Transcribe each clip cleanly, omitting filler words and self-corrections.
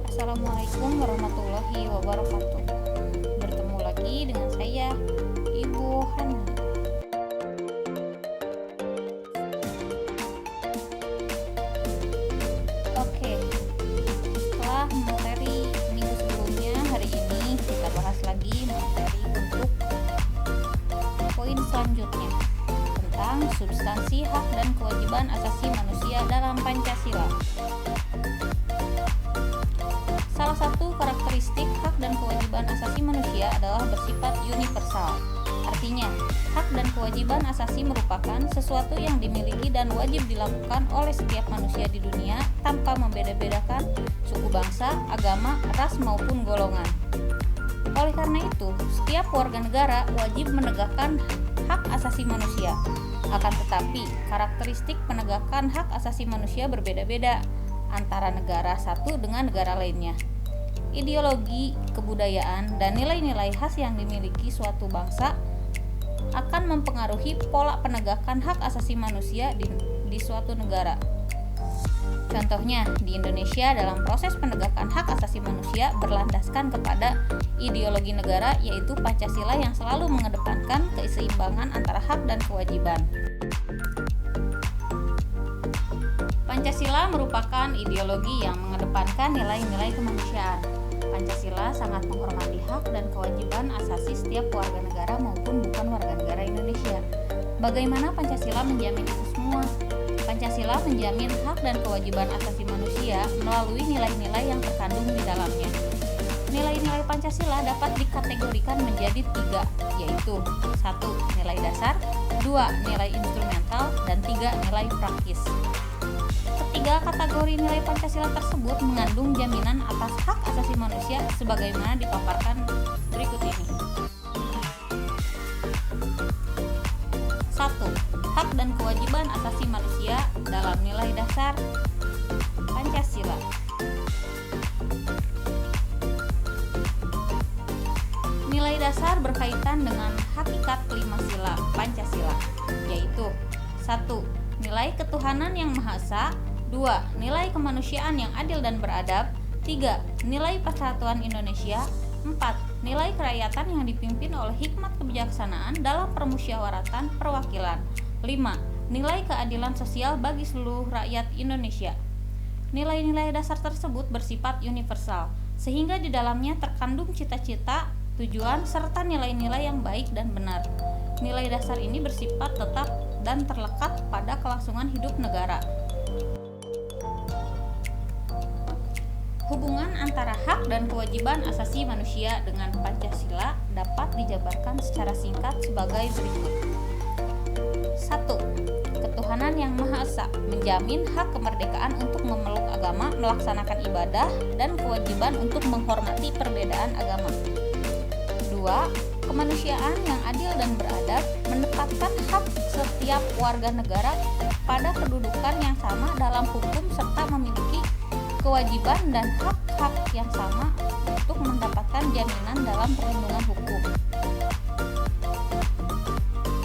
Assalamualaikum warahmatullahi wabarakatuh. Bertemu lagi dengan saya, Ibu Hani. Oke, setelah materi minggu sebelumnya, hari ini kita bahas lagi materi untuk poin selanjutnya tentang substansi hak dan kewajiban asasi manusia dalam Pancasila. Salah satu karakteristik hak dan kewajiban asasi manusia adalah bersifat universal. Artinya, hak dan kewajiban asasi merupakan sesuatu yang dimiliki dan wajib dilakukan oleh setiap manusia di dunia tanpa membeda-bedakan suku bangsa, agama, ras maupun golongan. Oleh karena itu, setiap warga negara wajib menegakkan hak asasi manusia. Akan tetapi, karakteristik penegakan hak asasi manusia berbeda-beda antara negara satu dengan negara lainnya. Ideologi, kebudayaan, dan nilai-nilai khas yang dimiliki suatu bangsa akan mempengaruhi pola penegakan hak asasi manusia di suatu negara. Contohnya, di Indonesia dalam proses penegakan hak asasi manusia berlandaskan kepada ideologi negara, yaitu Pancasila yang selalu mengedepankan keseimbangan antara hak dan kewajiban. Pancasila merupakan ideologi yang mengedepankan nilai-nilai kemanusiaan. Pancasila sangat menghormati hak dan kewajiban asasi setiap warga negara maupun bukan warga negara Indonesia. Bagaimana Pancasila menjamin itu semua? Pancasila menjamin hak dan kewajiban asasi manusia melalui nilai-nilai yang terkandung di dalamnya. Nilai-nilai Pancasila dapat dikategorikan menjadi 3, yaitu 1. Nilai dasar, 2. Nilai instrumental, dan 3. Nilai praktis. Ketiga kategori nilai Pancasila tersebut mengandung jaminan atas hak asasi manusia sebagaimana dipaparkan berikut ini. 1. Hak dan kewajiban asasi manusia dalam nilai dasar Pancasila. Nilai dasar berkaitan dengan hakikat 5 sila Pancasila, yaitu 1. Nilai ketuhanan yang Maha Esa, 2. Nilai kemanusiaan yang adil dan beradab, 3. Nilai persatuan Indonesia, 4. Nilai kerakyatan yang dipimpin oleh hikmat kebijaksanaan dalam permusyawaratan perwakilan, 5. Nilai keadilan sosial bagi seluruh rakyat Indonesia. Nilai-nilai dasar tersebut bersifat universal, sehingga di dalamnya terkandung cita-cita, tujuan, serta nilai-nilai yang baik dan benar. Nilai dasar ini bersifat tetap dan terlekat pada kelangsungan hidup negara. Hubungan antara hak dan kewajiban asasi manusia dengan Pancasila dapat dijabarkan secara singkat sebagai berikut. 1. Ketuhanan yang Maha Esa menjamin hak kemerdekaan untuk memeluk agama, melaksanakan ibadah, dan kewajiban untuk menghormati perbedaan agama. 2. Kemanusiaan yang adil dan beradab menempatkan hak setiap warga negara pada kedudukan yang sama dalam hukum serta memiliki kewajiban dan hak-hak yang sama untuk mendapatkan jaminan dalam perlindungan hukum.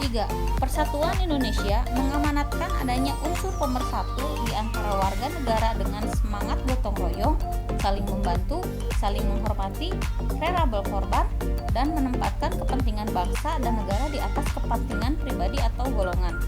3. Persatuan Indonesia mengamanatkan adanya unsur pemersatu di antara warga negara dengan semangat gotong royong, saling membantu, saling menghormati, rela berkorban, dan menempatkan kepentingan bangsa dan negara di atas kepentingan pribadi atau golongan.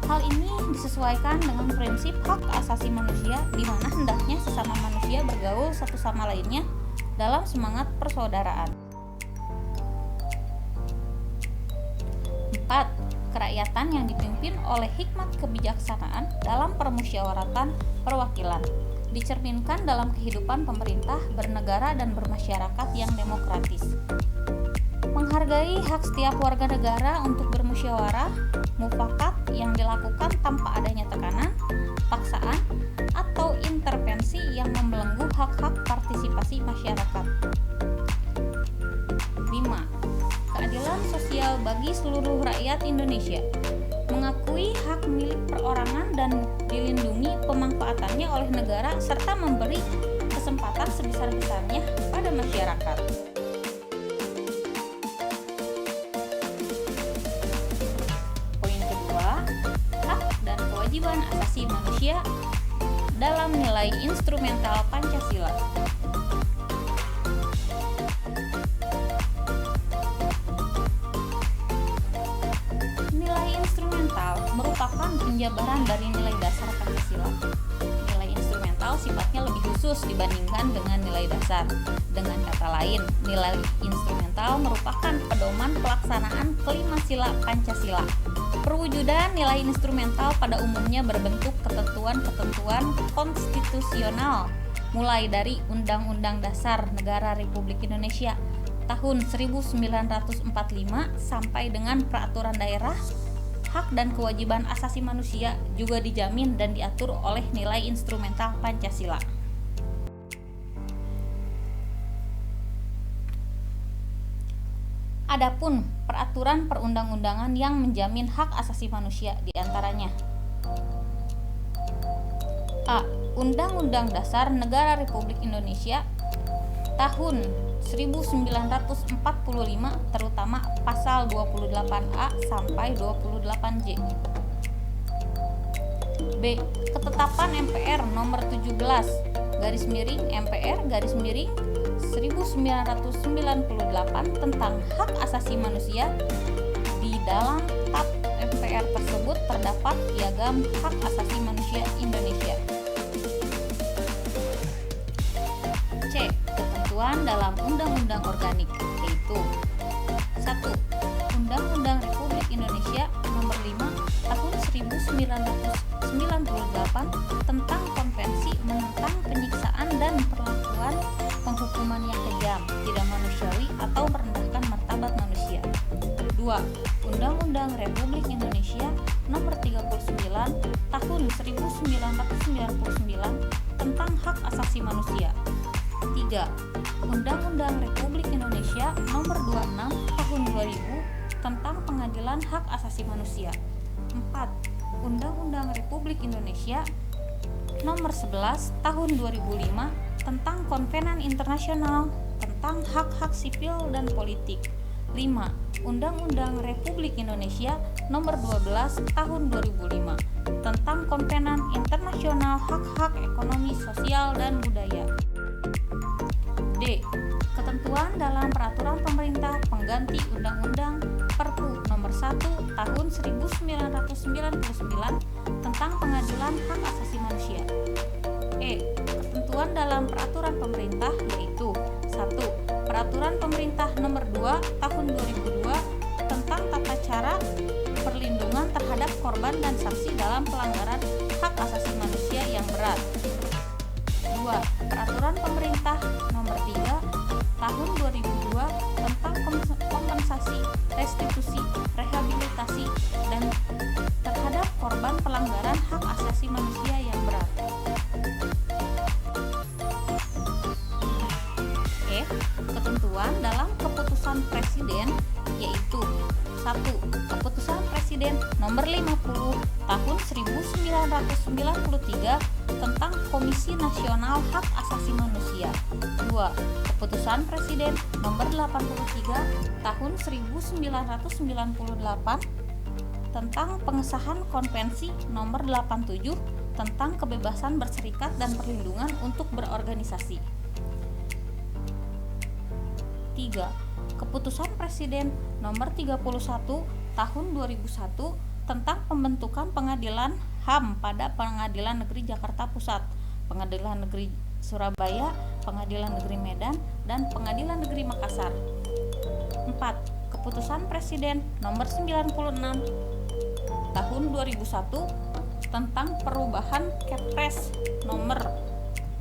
Hal ini disesuaikan dengan prinsip hak asasi manusia di mana hendaknya sesama manusia bergaul satu sama lainnya dalam semangat persaudaraan. 4. Kerakyatan yang dipimpin oleh hikmat kebijaksanaan dalam permusyawaratan perwakilan dicerminkan dalam kehidupan pemerintah, bernegara, dan bermasyarakat yang demokratis. Menghargai hak setiap warga negara untuk bermusyawarah, mufakat yang dilakukan tanpa adanya tekanan, paksaan, atau intervensi yang membelenggu hak-hak partisipasi masyarakat. 5. Keadilan sosial bagi seluruh rakyat Indonesia, mengakui hak milik perorangan dan dilindungi pemanfaatannya oleh negara serta memberi kesempatan sebesar-besarnya pada masyarakat. Poin kedua, hak dan kewajiban asasi manusia dalam nilai instrumental Pancasila. Nilai instrumental merupakan penjabaran dari nilai dasar Pancasila. Nilai instrumental sifatnya lebih khusus dibandingkan dengan nilai dasar. Dengan kata lain, nilai instrumental merupakan pedoman pelaksanaan kelima sila Pancasila. Perwujudan nilai instrumental pada umumnya berbentuk ketentuan-ketentuan konstitusional, mulai dari Undang-Undang Dasar Negara Republik Indonesia tahun 1945 sampai dengan peraturan daerah. Hak dan kewajiban asasi manusia juga dijamin dan diatur oleh nilai instrumental Pancasila. Adapun peraturan perundang-undangan yang menjamin hak asasi manusia diantaranya: A. Undang-Undang Dasar Negara Republik Indonesia tahun 1945 terutama pasal 28A sampai 28J. B. Ketetapan MPR nomor 17 MPR 1998 tentang hak asasi manusia. Di dalam TAP MPR tersebut terdapat piagam hak asasi manusia Indonesia. C. Ketentuan dalam Undang-Undang Organik, yaitu 1. Undang-Undang Republik Indonesia Nomor 5 Tahun 1998 tentang Konvensi menentang penyiksaan dan perlakuan penghukuman yang kejam, tidak manusiawi atau merendahkan martabat manusia. 2. Undang-Undang Republik Indonesia Nomor 39 Tahun 1999 tentang hak asasi manusia. 3. Undang-Undang Republik Indonesia Nomor 26 Tahun 2000 tentang Pengadilan Hak Asasi Manusia. 4. Undang-Undang Republik Indonesia Nomor 11 Tahun 2005 tentang Konvenan Internasional tentang Hak-hak Sipil dan Politik. 5. Undang-Undang Republik Indonesia Nomor 12 Tahun 2005 tentang Konvenan Internasional Hak-hak Ekonomi, Sosial, dan Budaya. D. Ketentuan dalam Peraturan Pemerintah Pengganti Undang-Undang Perpu Nomor 1 Tahun 1999 tentang Pengadilan Hak Asasi Manusia. E. Ketentuan dalam Peraturan Pemerintah, yaitu 1. Peraturan Pemerintah Nomor 2 Tahun 2002 tentang tata cara perlindungan terhadap korban dan saksi dalam pelanggaran hak asasi manusia yang berat. 2. Peraturan Pemerintah Nomor 3 Tahun 2002 tentang kompensasi, restitusi, rehabilitasi, dan terhadap korban pelanggaran hak asasi manusia yang berat. F. Ketentuan dalam keputusan Presiden, yaitu 1. Keputusan Presiden Nomor 50 Tahun 1993 tentang Komisi Nasional Hak Asasi Manusia. 2. Keputusan Presiden Nomor 83 Tahun 1998 tentang pengesahan Konvensi Nomor 87 tentang kebebasan berserikat dan perlindungan untuk berorganisasi. 3. Keputusan Presiden Nomor 31 Tahun 2001 tentang pembentukan pengadilan HAM pada Pengadilan Negeri Jakarta Pusat, Pengadilan Negeri Surabaya, Pengadilan Negeri Medan, dan Pengadilan Negeri Makassar. 4. Keputusan Presiden Nomor 96 Tahun 2001 tentang perubahan Kepres Nomor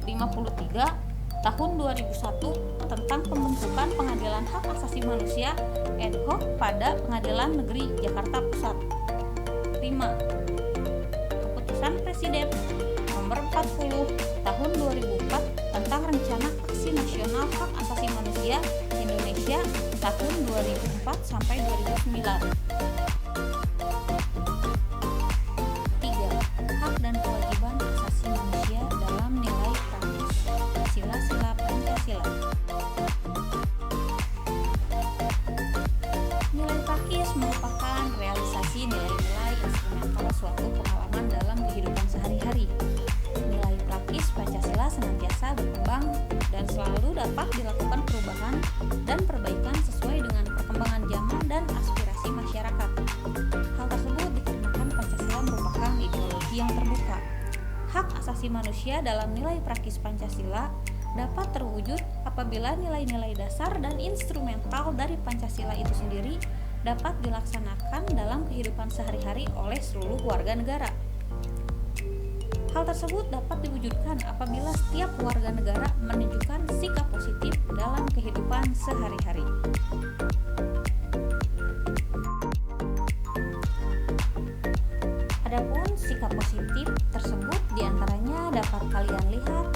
53 Tahun 2001 tentang pembentukan Pengadilan Hak Asasi Manusia ad hoc pada Pengadilan Negeri Jakarta Pusat. 5. Keputusan Presiden Nomor 40 Tahun 2004 tentang Rencana Aksi Nasional Hak Asasi Manusia Indonesia tahun 2004 sampai 2009. 3. Hak dan kewajiban asasi manusia dalam nilai praktis sila-sila Pancasila. Nilai praktis merupakan realisasi nilai-nilai instrumental suatu pengalaman dalam kehidupan sehari-hari. Nilai praktis berkembang dan selalu dapat dilakukan perubahan dan perbaikan sesuai dengan perkembangan zaman dan aspirasi masyarakat. Hal tersebut dikarenakan Pancasila merupakan ideologi yang terbuka. Hak asasi manusia dalam nilai praktis Pancasila dapat terwujud apabila nilai-nilai dasar dan instrumental dari Pancasila itu sendiri dapat dilaksanakan dalam kehidupan sehari-hari oleh seluruh warga negara. Hal tersebut dapat diwujudkan apabila setiap warga negara menunjukkan sikap positif dalam kehidupan sehari-hari. Adapun sikap positif tersebut diantaranya dapat kalian lihat